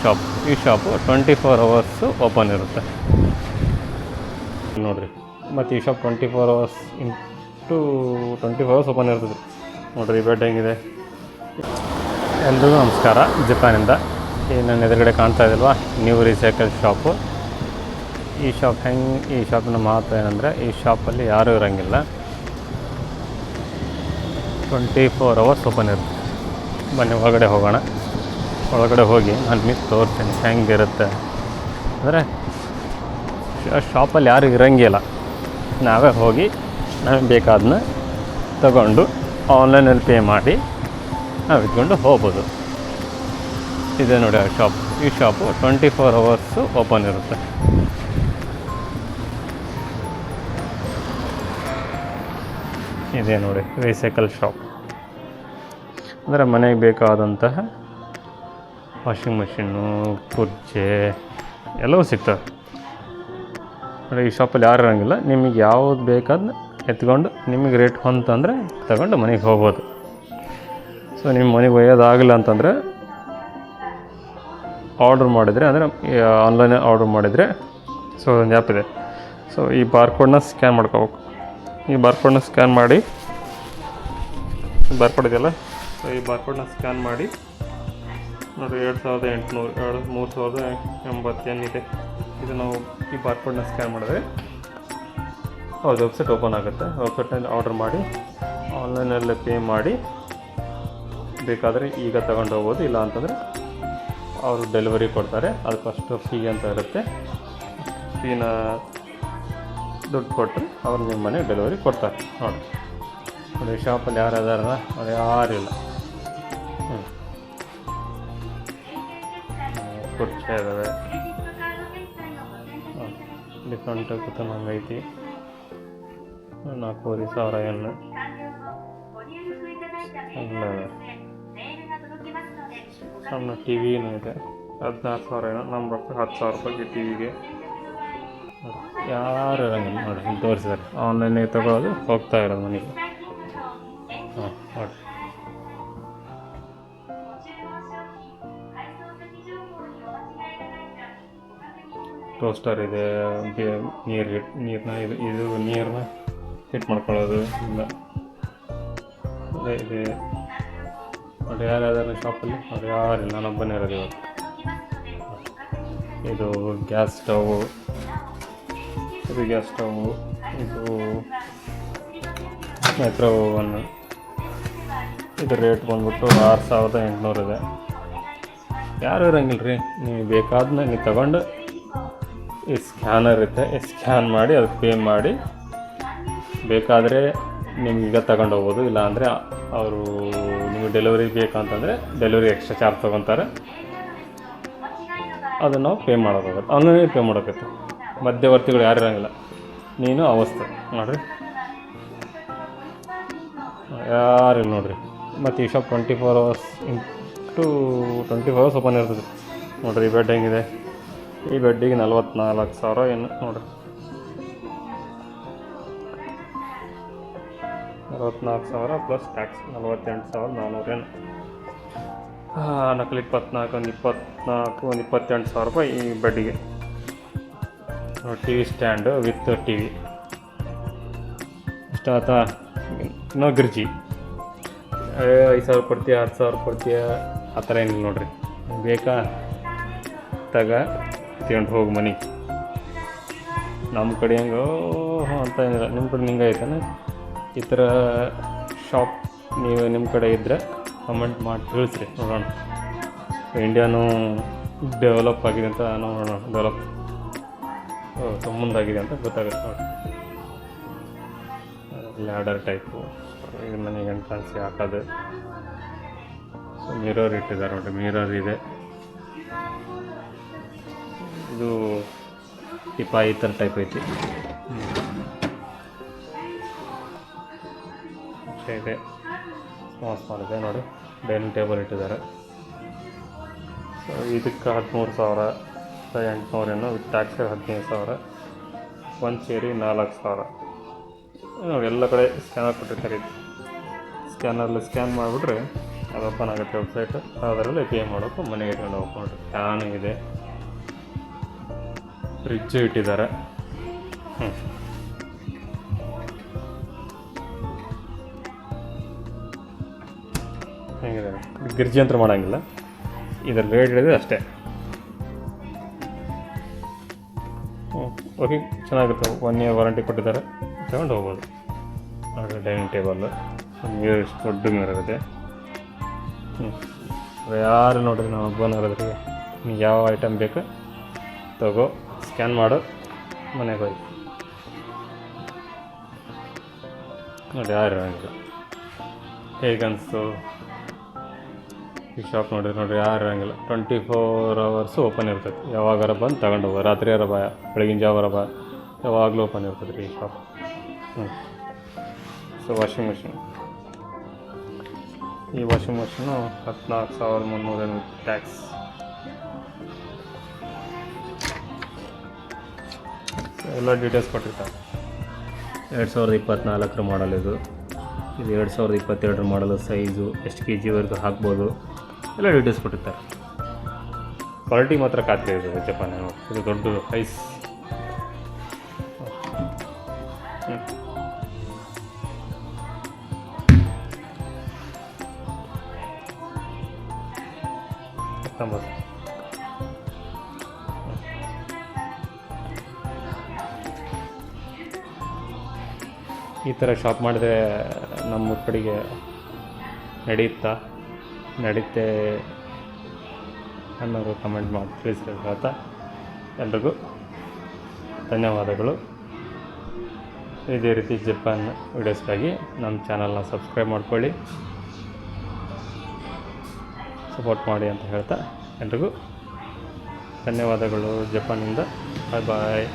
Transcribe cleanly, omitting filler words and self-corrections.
Shop. ಈ shop 24 hours open ಇರುತ್ತೆ ನೋಡಿರಿ. ಮತ್ತು ಈ shop 24 hours into 24 hours open ಇರ್ತದೆ ನೋಡಿರಿ. ಈ ಬೆಡ್ ಹೆಂಗಿದೆ. ಎಲ್ರಿಗೂ ನಮಸ್ಕಾರ. ಜಪಾನಿಂದ ಈ ನನ್ನ ಎದುರುಗಡೆ ಕಾಣ್ತಾ ಇದಲ್ವಾ, ನ್ಯೂ ರೀಸೈಕಲ್ ಶಾಪು. ಈ ಶಾಪಿನ ಮಹತ್ವ ಏನಂದರೆ, ಈ ಶಾಪಲ್ಲಿ ಯಾರೂ ಇರೋಂಗಿಲ್ಲ, 24 ಅವರ್ಸ್ ಓಪನ್ ಇರುತ್ತೆ. ಬನ್ನಿ ಒಳಗಡೆ ಹೋಗೋಣ. ಒಳಗಡೆ ಹೋಗಿ ನಾನು ನಿಮಗೆ ತೋರಿಸ್ತೀನಿ ಹೆಂಗಿರುತ್ತೆ. ಅಂದರೆ ಶಾಪಲ್ಲಿ ಯಾರು ಇರೋಂಗಿಲ್ಲ, ನಾವೇ ಹೋಗಿ ನಮಗೆ ಬೇಕಾದನ್ನ ತಗೊಂಡು ಆನ್ಲೈನಲ್ಲಿ ಪೇ ಮಾಡಿ ನಾವು ಇಟ್ಕೊಂಡು ಹೋಗ್ಬೋದು. ಇದೆ ನೋಡಿ ಆ ಶಾಪ್. ಈ ಶಾಪು 24 ಅವರ್ಸು ಓಪನ್ ಇರುತ್ತೆ. ಇದೆ ನೋಡಿ ರೀಸೈಕಲ್ ಶಾಪ್. ಅಂದರೆ ಮನೆಗೆ ಬೇಕಾದಂತಹ ವಾಷಿಂಗ್ ಮೆಷಿನ್ನು, ಕುರ್ಚಿ ಎಲ್ಲವೂ ಸಿಗ್ತವೆ. ಅಂದರೆ ಈ ಶಾಪಲ್ಲಿ ಯಾರು ಇರೋಂಗಿಲ್ಲ, ನಿಮಗೆ ಯಾವುದು ಬೇಕಾದ ಎತ್ಕೊಂಡು ನಿಮಗೆ ರೇಟ್ ಹೊಂತಂದರೆ ತಗೊಂಡು ಮನೆಗೆ ಹೋಗ್ಬೋದು. ಸೊ ನಿಮ್ಮ ಮನೆಗೆ ಒಯ್ಯೋದಾಗಲಿಲ್ಲ ಅಂತಂದರೆ ಆರ್ಡ್ರ್ ಮಾಡಿದರೆ, ಅಂದರೆ ಆನ್ಲೈನ್ ಆರ್ಡ್ರ್ ಮಾಡಿದರೆ, ಸೊ ಒಂದು ಆ್ಯಪ್ ಇದೆ. ಸೊ ಈ ಬಾರ್ಕೋಡ್ನ ಸ್ಕ್ಯಾನ್ ಮಾಡ್ಕೋಬೇಕು. ಈ ಬಾರ್ಕೋಡ್ನ ಸ್ಕ್ಯಾನ್ ಮಾಡಿ, ಬಾರ್ಕೋಡ್ ಇದೆಯಲ್ಲ, ಸೊ ಈ ಬಾರ್ಕೋಡ್ನ ಸ್ಕ್ಯಾನ್ ಮಾಡಿ ನೋಡಿ 2800 3080 ಇದೆ. ಇದು ನಾವು ಈ ಬಾರ್ಕೋಡ್ನ ಸ್ಕ್ಯಾನ್ ಮಾಡಿದ್ರೆ ಹೌದು ವೆಬ್ಸೈಟ್ ಓಪನ್ ಆಗುತ್ತೆ. ವೆಬ್ಸೈಟ್ನಲ್ಲಿ ಆರ್ಡರ್ ಮಾಡಿ ಆನ್ಲೈನಲ್ಲೇ ಪೇ ಮಾಡಿ ಬೇಕಾದರೆ ಈಗ ತಗೊಂಡು ಹೋಗ್ಬೋದು. ಇಲ್ಲ ಅಂತಂದರೆ ಅವರು ಡೆಲಿವರಿ ಕೊಡ್ತಾರೆ. ಅದು ಫಸ್ಟು ಫೀ ಅಂತ ಇರುತ್ತೆ. ಫೀನ ದುಡ್ಡು ಕೊಟ್ಟರೆ ಅವ್ರು ನಿಮ್ಮ ಮನೆಗೆ ಡೆಲಿವರಿ ಕೊಡ್ತಾರೆ. ನೋಡಿ ಶಾಪಲ್ಲಿ ಯಾರು ಅದಾರ? ಅದು ಯಾರಿಲ್ಲ. ಕುರ್ಚಿ ಇದ್ದಾವೆ, ಡಿಫ್ರೆಂಟ್ ಕೂತಂಗೈತಿ. 4,500 ಏನು ಎಲ್ಲ ಸಣ್ಣ ಟಿ ವಿನೂ ಇದೆ. 16,000 ಏನೋ. ನಮ್ಮ ರೊಕ್ಕ 10,000 ರೂಪಾಯಿಗೆ ಟಿ ವಿಗೆ. ಯಾರು ಇರೋಂಗಿಲ್ಲ ನೋಡಿ, ಇಲ್ಲಿ ತೋರಿಸಿದ್ದಾರೆ. ಆನ್ಲೈನಿಗೆ ತಗೊಳ್ಳೋದು, ಹೋಗ್ತಾ ಇರೋದು ಮನೆಗೆ. ನೋಡಿ ಟೋಸ್ಟರ್ ಇದೆ, ನೀರನ್ನ ಹಿಟ್ ಮಾಡ್ಕೊಳ್ಳೋದು ಇಲ್ಲ ಇದೆ. ನೋಡಿ ಯಾರ್ಯಾರು ಶಾಪಲ್ಲಿ ಅವ್ರು ಯಾರಿಲ್ಲ, ನಾನೊಬ್ಬನೇ ಇರೋದು ಇವತ್ತು. ಇದು ಗ್ಯಾಸ್ ಸ್ಟವ್, ಇದು ಮೈಕ್ರೋ ಓವನ್. ಇದು ರೇಟ್ ಬಂದ್ಬಿಟ್ಟು 6,800 ಇದೆ. ಯಾರು ಇರೋಂಗಿಲ್ಲ ರೀ. ನೀವು ಬೇಕಾದನ್ನ ನೀವು ತಗೊಂಡು, ಈ ಸ್ಕ್ಯಾನರ್ ಇರುತ್ತೆ, ಸ್ಕ್ಯಾನ್ ಮಾಡಿ ಅದಕ್ಕೆ ಪೇ ಮಾಡಿ ಬೇಕಾದರೆ ನಿಮಗೀಗ ತಗೊಂಡು ಹೋಗ್ಬೋದು. ಇಲ್ಲ ಅಂದರೆ ಅವರು ನಿಮಗೆ ಡೆಲಿವರಿ ಬೇಕಂತಂದರೆ ಡೆಲಿವರಿ ಎಕ್ಸ್ಟ್ರಾ ಚಾರ್ಜ್ ತೊಗೊತಾರೆ. ಅದನ್ನು ನಾವು ಪೇ ಮಾಡೋಕ್ಕಾಗುತ್ತೆ, ಆನ್ಲೈನಲ್ಲಿ ಪೇ ಮಾಡೋಕ್ಕತ್ತೆ. ಮಧ್ಯವರ್ತಿಗಳು ಯಾರು ಇರೋಂಗಿಲ್ಲ, ನೀನು ಅವಸ್ಥೆ ನೋಡಿರಿ, ಯಾರಿಲ್ಲ ನೋಡಿರಿ. ಮತ್ತು ಈ shop 24 hours into 24 hours open ಇರ್ತದೆ ನೋಡಿರಿ. ಈ ಬೆಡ್ ಹೆಂಗಿದೆ. ಈ ಬೆಡ್ಡಿಗೆ 44,000 ಏನು ನೋಡಿರಿ. 44,000 ಪ್ಲಸ್ ಟ್ಯಾಕ್ಸ್ 48,400 ಏನು. ನಕಲಿ 24 ಒಂದು 28,000 ರೂಪಾಯಿ ಈ ಬೆಡ್ಡಿಗೆ. TV stand with TV ಇಷ್ಟ ಆಯ್ತಾ. ಇನ್ನೂ ಗಿರ್ಜಿ 5,000 ಕೊಡ್ತೀಯ, 10,000 ಕೊಡ್ತೀಯ, ಆ ಥರ ಏನಿಲ್ಲ ನೋಡಿರಿ. ಬೇಕಾ ತಗೊಂಡು ಹೋಗಿ ಮನೆಗೆ. ನಮ್ಮ ಕಡೆ ಹೆಂಗೆ ಅಂತ ಏನಿಲ್ಲ, ನಿಮ್ಮ ಕಡೆ ಹಿಂಗೆ ಐತಾನೆ. ಈ ಥರ ಶಾಪ್ ನೀವು ನಿಮ್ಮ ಕಡೆ ಇದ್ದರೆ ಕಮೆಂಟ್ ಮಾಡಿ ತಿಳಿಸ್ರಿ, ನೋಡೋಣ. ಇಂಡಿಯಾನು ಡೆವಲಪ್ ಆಗಿದೆ ಅಂತ ನೋಡೋಣ. ಮುಂದಾಗಿದೆ ಅಂತ ಗೊತ್ತಾಗುತ್ತೆ ನೋಡಿ. ಲ್ಯಾಡರ್ ಟೈಪು, ಇದು ಮನೆಗೆ ಎಂಟ್ರೆನ್ಸ್ ಹಾಕೋದು. ಸೊ ಮಿರರ್ ಇಟ್ಟಿದ್ದಾರೆ ನೋಡಿ, ಮಿರರ್ ಇದೆ. ಇದು ಟಿಪಾಯಿ ಈ ಥರ ಟೈಪ್ ಐತಿ. ಇದೆ ಸ್ಮಾಲ್ ಇದೆ ನೋಡಿ. ಡೈನಿಂಗ್ ಟೇಬಲ್ ಇಟ್ಟಿದ್ದಾರೆ. ಸೊ ಇದಕ್ಕೆ 13,000, 800 ಏನೋ ವಿತ್ ಟ್ಯಾಕ್ಸ್ 15,000. ಒಂದು ಚೇರಿಗೆ 4,000 ನೋಡಿ. ಎಲ್ಲ ಕಡೆ ಸ್ಕ್ಯಾನರ್ ಕೊಟ್ಟಿರ್ತಾರೆ. ಸ್ಕ್ಯಾನರಲ್ಲಿ ಸ್ಕ್ಯಾನ್ ಮಾಡಿಬಿಟ್ರೆ ಅದು ಓಪನ್ ಆಗುತ್ತೆ ವೆಬ್ಸೈಟು, ಅದರಲ್ಲಿ ಪೇ ಮಾಡೋಕ್ಕೂ ಮನೆಗೆ ಇಟ್ಕೊಂಡು ಹೋಗ್ಕೊಂಡು ಫ್ಯಾನು ಇದೆ, ಫ್ರಿಜ್ಜು ಇಟ್ಟಿದ್ದಾರೆ. ಹೇಗಿದೆ ಗಿರ್ಜಿ ಅಂತ ಮಾಡೋಂಗಿಲ್ಲ, ಇದರ ರೇಟ್ ಹೇಳಿದ್ರೆ ಅಷ್ಟೇ. ವರ್ಕಿಂಗ್ ಚೆನ್ನಾಗಿರುತ್ತೆ, 1 year ವಾರಂಟಿ ಕೊಟ್ಟಿದ್ದಾರೆ, ತಗೊಂಡು ಹೋಗ್ಬೋದು. ನೋಡಿ ಡೈನಿಂಗ್ ಟೇಬಲ್ಲು, ಮಿರರ್ ಎಷ್ಟು ದೊಡ್ಡ ಮಿರರ್ ಇದೆ. ಯಾರು ನೋಡಿದ್ರೆ ನಾವು ಹಬ್ಬನ ಇರೋದ್ರಿಗೆ ನಿಮ್ಗೆ ಯಾವ ಐಟಮ್ ಬೇಕು ತಗೋ, ಸ್ಕ್ಯಾನ್ ಮಾಡು, ಮನೆಗೆ ಹೋಗಿ. ನೋಡಿ ಯಾರು ಇರೋಂಗಿಲ್ಲ. ಹೇಗನ್ನಿಸ್ತು ಈ ಶಾಪ್ ನೋಡಿದ್ರೆ ಯಾರು ಇರೋಂಗಿಲ್ಲ, 24 hours ಓಪನ್ ಇರ್ತದೆ. ಯಾವಾಗಾರ ಬಂದು ತಗೊಂಡು ಹೋಗೋ, ರಾತ್ರಿ ಯಾರ ಬಾ, ಬೆಳಗಿನ ಜಾವರ ಬಾ, ಯಾವಾಗಲೂ ಓಪನ್ ಇರ್ತದೆ ರೀ ಈ ಶಾಪ್. ಸೊ ವಾಷಿಂಗ್ ಮಿಷಿನ್, ಈ ವಾಷಿಂಗ್ ಮಿಷಿನು 14,300 ಟ್ಯಾಕ್ಸ್. ಎಲ್ಲ ಡೀಟೇಲ್ಸ್ ಕೊಟ್ಟಿರ್ತಾರೆ. 2024 ಮಾಡಲ್ ಇದು 2022 ಮಾಡಲು, ಸೈಜು ಎಷ್ಟು kg ಹಾಕ್ಬೋದು ಎಲ್ಲ ಡೀಟೇಲ್ಸ್ ಕೊಟ್ಟಿರ್ತಾರೆ. ಕ್ವಾಲಿಟಿ ಮಾತ್ರ ಖಾತ್ರಿ ಇರ್ತದೆ. ಜಪಾನ್ ಇದು ದೊಡ್ಡ ಐಸ್. ಈ ಥರ ಶಾಪ್ ಮಾಡಿದ್ರೆ ನಮ್ಮ ಕಡೆಗೆ ನಡೀತೆ ಅನ್ನೋರು ಕಮೆಂಟ್ ಮಾಡಿ ತಿಳಿಸಿರ್ತಾ. ಎಲ್ರಿಗೂ ಧನ್ಯವಾದಗಳು. ಇದೇ ರೀತಿ ಜಪಾನ್ ವೀಡಿಯೋಸ್ಗಾಗಿ ನಮ್ಮ ಚಾನಲ್ನ ಸಬ್ಸ್ಕ್ರೈಬ್ ಮಾಡ್ಕೊಳ್ಳಿ, ಸಪೋರ್ಟ್ ಮಾಡಿ ಅಂತ ಹೇಳ್ತಾ ಎಲ್ರಿಗೂ ಧನ್ಯವಾದಗಳು. ಜಪಾನಿಂದ ಬಾಯ್ ಬಾಯ್.